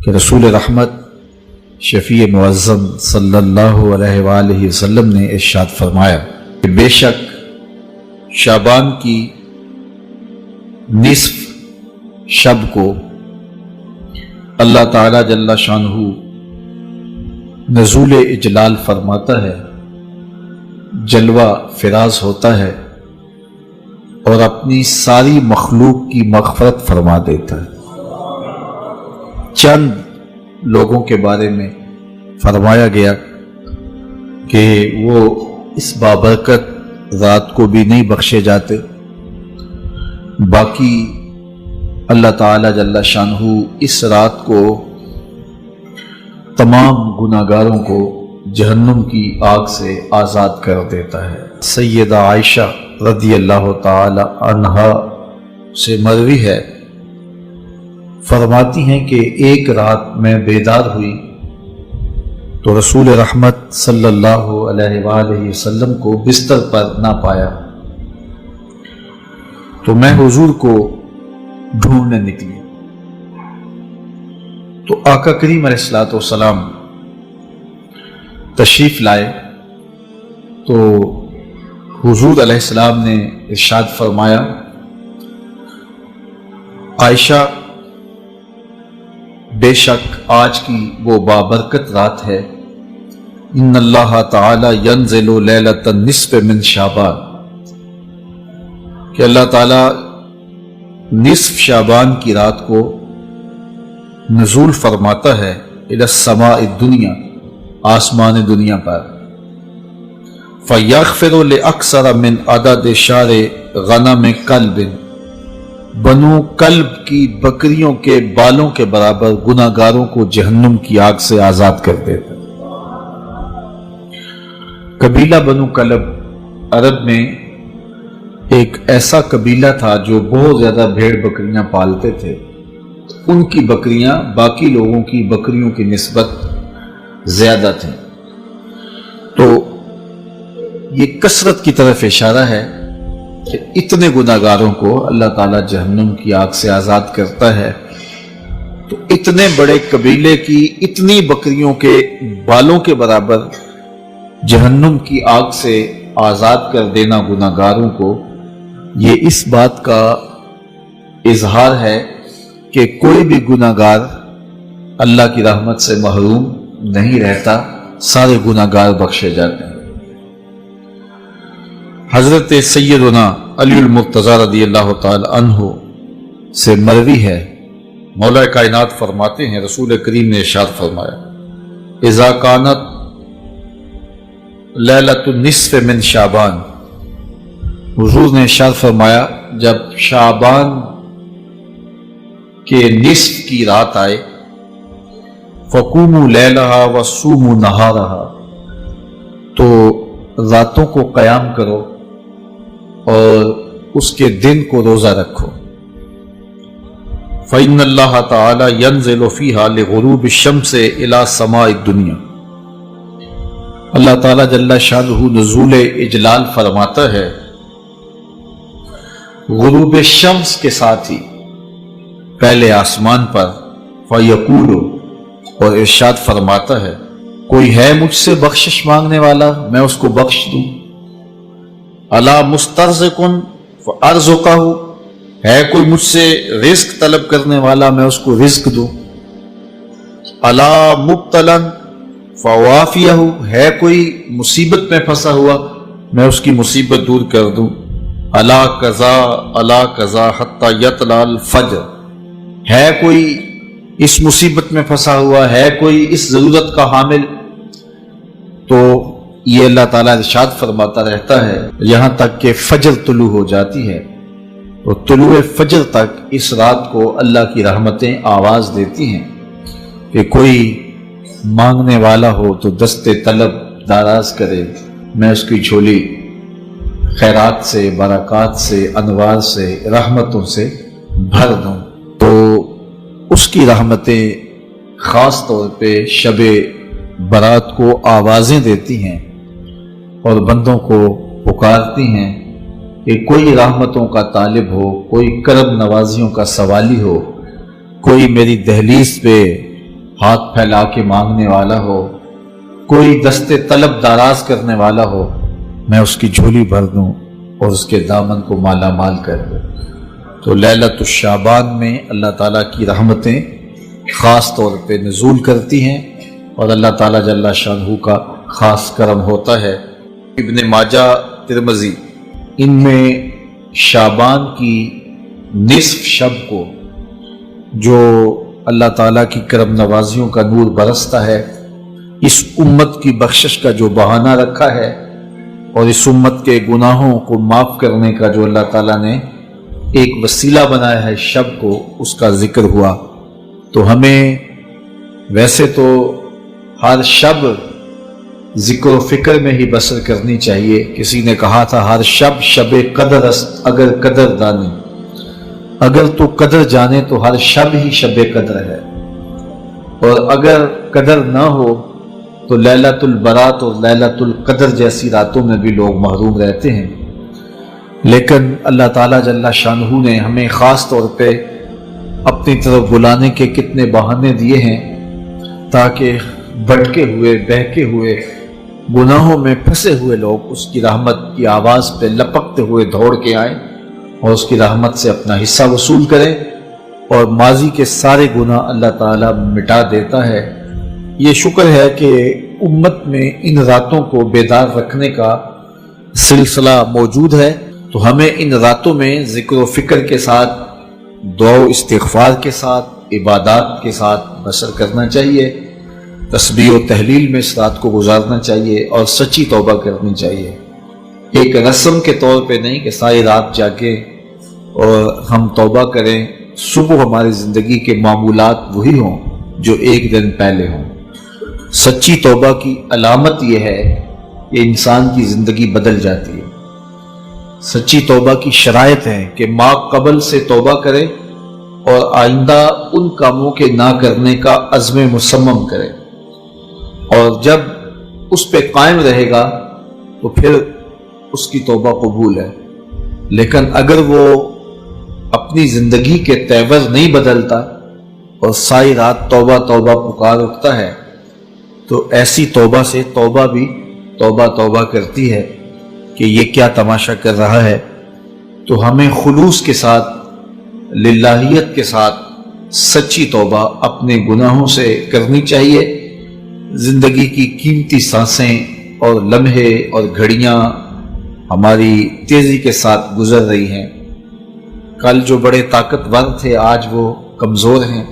کہ رسول رحمت شفیع معظم صلی اللہ علیہ وآلہ وسلم نے ارشاد فرمایا کہ بے شک شعبان کی نصف شب کو اللہ تعالی جل شانہ نزول اجلال فرماتا ہے، جلوہ فراز ہوتا ہے اور اپنی ساری مخلوق کی مغفرت فرما دیتا ہے۔ چند لوگوں کے بارے میں فرمایا گیا کہ وہ اس بابرکت رات کو بھی نہیں بخشے جاتے، باقی اللہ تعالی جل شانہ اس رات کو تمام گناہگاروں کو جہنم کی آگ سے آزاد کر دیتا ہے۔ سیدہ عائشہ رضی اللہ تعالی عنہا سے مروی ہے، فرماتی ہیں کہ ایک رات میں بیدار ہوئی تو رسول رحمت صلی اللہ علیہ وآلہ وسلم کو بستر پر نہ پایا، تو میں حضور کو ڈھونڈنے نکلی تو آقا کریم علیہ الصلوۃ والسلام تشریف لائے تو حضور علیہ السلام نے ارشاد فرمایا، عائشہ بے شک آج کی وہ بابرکت رات ہے، ان اللہ تعالی ینزل لیلۃ النصف من شعبان، کہ اللہ تعالی نصف شعبان کی رات کو نزول فرماتا ہے الی السماء الدنیا، آسمان دنیا پر، فیغفر لاکثر من عدد شعر غنم کلب، بنو کلب کی بکریوں کے بالوں کے برابر گناہگاروں کو جہنم کی آگ سے آزاد کر دیتا۔ قبیلہ بنو کلب عرب میں ایک ایسا قبیلہ تھا جو بہت زیادہ بھیڑ بکریاں پالتے تھے، ان کی بکریاں باقی لوگوں کی بکریوں کی نسبت زیادہ تھیں، تو یہ کثرت کی طرف اشارہ ہے کہ اتنے گناہگاروں کو اللہ تعالیٰ جہنم کی آگ سے آزاد کرتا ہے، تو اتنے بڑے قبیلے کی اتنی بکریوں کے بالوں کے برابر جہنم کی آگ سے آزاد کر دینا گناہگاروں کو، یہ اس بات کا اظہار ہے کہ کوئی بھی گناہگار اللہ کی رحمت سے محروم نہیں رہتا، سارے گناہگار بخشے جاتے ہیں۔ حضرت سیدنا علی المرتضی رضی اللہ تعالی عنہ سے مروی ہے، مولا کائنات فرماتے ہیں رسول کریم نے ارشاد فرمایا، اذا کانت لیلۃ النصف من شعبان، حضور نے ارشاد فرمایا جب شعبان کے نصف کی رات آئے، فقوموا لیلہا وصوموا نہارہا، تو راتوں کو قیام کرو اور اس کے دن کو روزہ رکھو، فإن اللہ تعالی ینزل فیہا لغروب الشمس الی سماء الدنیا، اللہ تعالی جل شانہ نزول اجلال فرماتا ہے غروب الشمس کے ساتھ ہی پہلے آسمان پر، فیقول، اور ارشاد فرماتا ہے کوئی ہے مجھ سے بخشش مانگنے والا میں اس کو بخش دوں، الا مسترزق فارزقہ، ہے کوئی مجھ سے رزق طلب کرنے والا میں اس کو رزق دوں، الا مبتلا فوافیہ، ہے کوئی مصیبت میں پھنسا ہوا میں اس کی مصیبت دور کر دوں، الا قضا حتی یطلع الفجر، ہے کوئی اس مصیبت میں پھنسا ہوا، ہے کوئی اس ضرورت کا حامل، تو یہ اللہ تعالیٰ ارشاد فرماتا رہتا ہے یہاں تک کہ فجر طلوع ہو جاتی ہے، اور طلوع فجر تک اس رات کو اللہ کی رحمتیں آواز دیتی ہیں کہ کوئی مانگنے والا ہو تو دست طلب دراز کرے، میں اس کی جھولی خیرات سے، برکات سے، انوار سے، رحمتوں سے بھر دوں، تو اس کی رحمتیں خاص طور پہ شب برات کو آوازیں دیتی ہیں اور بندوں کو پکارتی ہیں کہ کوئی رحمتوں کا طالب ہو، کوئی کرم نوازیوں کا سوالی ہو، کوئی میری دہلیز پہ ہاتھ پھیلا کے مانگنے والا ہو، کوئی دستے طلب دراز کرنے والا ہو، میں اس کی جھولی بھر دوں اور اس کے دامن کو مالا مال کر دوں۔ تو لیلۃ الشعبان میں اللہ تعالیٰ کی رحمتیں خاص طور پہ نزول کرتی ہیں اور اللہ تعالیٰ جل شانہ کا خاص کرم ہوتا ہے۔ ابن ماجہ، ترمذی، ان میں شعبان کی نصف شب کو جو اللہ تعالیٰ کی کرم نوازیوں کا نور برستا ہے، اس امت کی بخشش کا جو بہانہ رکھا ہے اور اس امت کے گناہوں کو معاف کرنے کا جو اللہ تعالیٰ نے ایک وسیلہ بنایا ہے شب کو، اس کا ذکر ہوا۔ تو ہمیں ویسے تو ہر شب ذکر و فکر میں ہی بسر کرنی چاہیے۔ کسی نے کہا تھا ہر شب شب قدر است اگر قدر دانی، اگر تو قدر جانے تو ہر شب ہی شب قدر ہے، اور اگر قدر نہ ہو تو لیلۃ البرات اور لیلۃ القدر جیسی راتوں میں بھی لوگ محروم رہتے ہیں۔ لیکن اللہ تعالیٰ جل شانہ نے ہمیں خاص طور پہ اپنی طرف بلانے کے کتنے بہانے دیے ہیں تاکہ بھٹکے ہوئے، بہکے ہوئے، گناہوں میں پھنسے ہوئے لوگ اس کی رحمت کی آواز پہ لپکتے ہوئے دوڑ کے آئیں اور اس کی رحمت سے اپنا حصہ وصول کریں، اور ماضی کے سارے گناہ اللہ تعالیٰ مٹا دیتا ہے۔ یہ شکر ہے کہ امت میں ان راتوں کو بیدار رکھنے کا سلسلہ موجود ہے، تو ہمیں ان راتوں میں ذکر و فکر کے ساتھ، دعا و استغفار کے ساتھ، عبادات کے ساتھ بسر کرنا چاہیے، تسبیح و تحلیل میں اس رات کو گزارنا چاہیے اور سچی توبہ کرنی چاہیے۔ ایک رسم کے طور پہ نہیں کہ ساری رات جاگیں اور ہم توبہ کریں، صبح ہماری زندگی کے معمولات وہی ہوں جو ایک دن پہلے ہوں۔ سچی توبہ کی علامت یہ ہے کہ انسان کی زندگی بدل جاتی ہے۔ سچی توبہ کی شرائط ہے کہ ما قبل سے توبہ کرے اور آئندہ ان کاموں کے نہ کرنے کا عزم مصمم کرے، اور جب اس پہ قائم رہے گا تو پھر اس کی توبہ قبول ہے۔ لیکن اگر وہ اپنی زندگی کے تیور نہیں بدلتا اور ساری رات توبہ توبہ پکار اٹھتا ہے تو ایسی توبہ سے توبہ بھی توبہ توبہ کرتی ہے کہ یہ کیا تماشا کر رہا ہے۔ تو ہمیں خلوص کے ساتھ، للہیت کے ساتھ سچی توبہ اپنے گناہوں سے کرنی چاہیے۔ زندگی کی قیمتی سانسیں اور لمحے اور گھڑیاں ہماری تیزی کے ساتھ گزر رہی ہیں۔ کل جو بڑے طاقتور تھے آج وہ کمزور ہیں،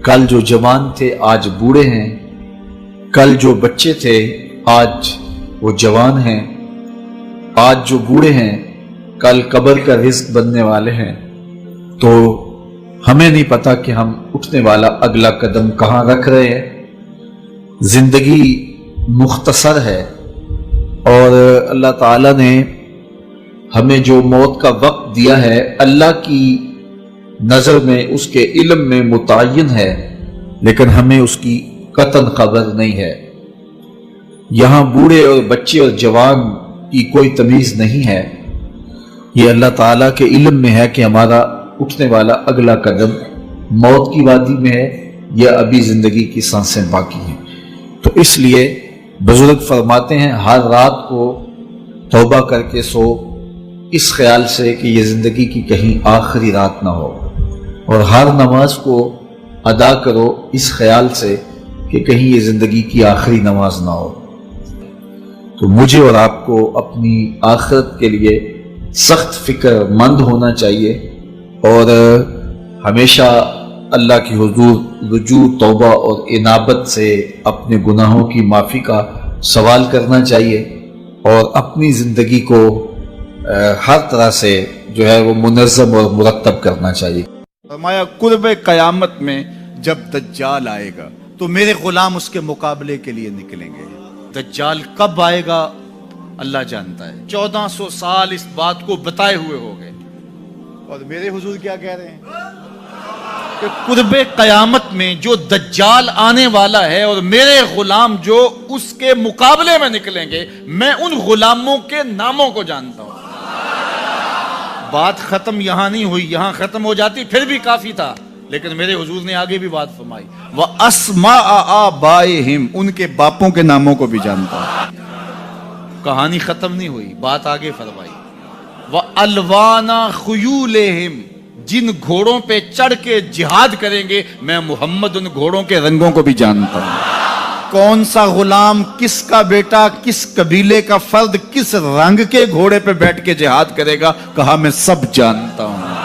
کل جو جوان تھے آج بوڑھے ہیں، کل جو بچے تھے آج وہ جوان ہیں، آج جو بوڑھے ہیں کل قبر کا رزق بننے والے ہیں۔ تو ہمیں نہیں پتا کہ ہم اٹھنے والا اگلا قدم کہاں رکھ رہے ہیں۔ زندگی مختصر ہے اور اللہ تعالیٰ نے ہمیں جو موت کا وقت دیا ہے اللہ کی نظر میں، اس کے علم میں متعین ہے، لیکن ہمیں اس کی قطعاً خبر نہیں ہے۔ یہاں بوڑھے اور بچے اور جوان کی کوئی تمیز نہیں ہے، یہ اللہ تعالیٰ کے علم میں ہے کہ ہمارا اٹھنے والا اگلا قدم موت کی وادی میں ہے یا ابھی زندگی کی سانسیں باقی ہیں۔ تو اس لیے بزرگ فرماتے ہیں ہر رات کو توبہ کر کے سو، اس خیال سے کہ یہ زندگی کی کہیں آخری رات نہ ہو، اور ہر نماز کو ادا کرو اس خیال سے کہ کہیں یہ زندگی کی آخری نماز نہ ہو۔ تو مجھے اور آپ کو اپنی آخرت کے لیے سخت فکر مند ہونا چاہیے اور ہمیشہ اللہ کی حضور رجوع، توبہ اور انابت سے اپنے گناہوں کی معافی کا سوال کرنا چاہیے، اور اپنی زندگی کو ہر طرح سے جو ہے وہ منظم اور مرتب کرنا چاہیے۔ فرمایا قرب قیامت میں جب دجال آئے گا تو میرے غلام اس کے مقابلے کے لیے نکلیں گے۔ دجال کب آئے گا اللہ جانتا ہے۔ 1400 سال اس بات کو بتائے ہوئے ہو گئے، اور میرے حضور کیا کہہ رہے ہیں کہ قرب قیامت میں جو دجال آنے والا ہے اور میرے غلام جو اس کے مقابلے میں نکلیں گے، میں ان غلاموں کے ناموں کو جانتا ہوں۔ بات ختم یہاں نہیں ہوئی، یہاں ختم ہو جاتی پھر بھی کافی تھا، لیکن میرے حضور نے آگے بھی بات فرمائی وَأَسْمَاءَ آبَائِهِمْ، ان کے باپوں کے ناموں کو بھی جانتا ہوں۔ کہانی ختم نہیں ہوئی، بات آگے فرمائی وَأَلْوَانَ خُيُولِهِمْ، جن گھوڑوں پہ چڑھ کے جہاد کریں گے میں محمد ان گھوڑوں کے رنگوں کو بھی جانتا ہوں۔ کون سا غلام، کس کا بیٹا، کس قبیلے کا فرد کس رنگ کے گھوڑے پہ بیٹھ کے جہاد کرے گا، کہا میں سب جانتا ہوں۔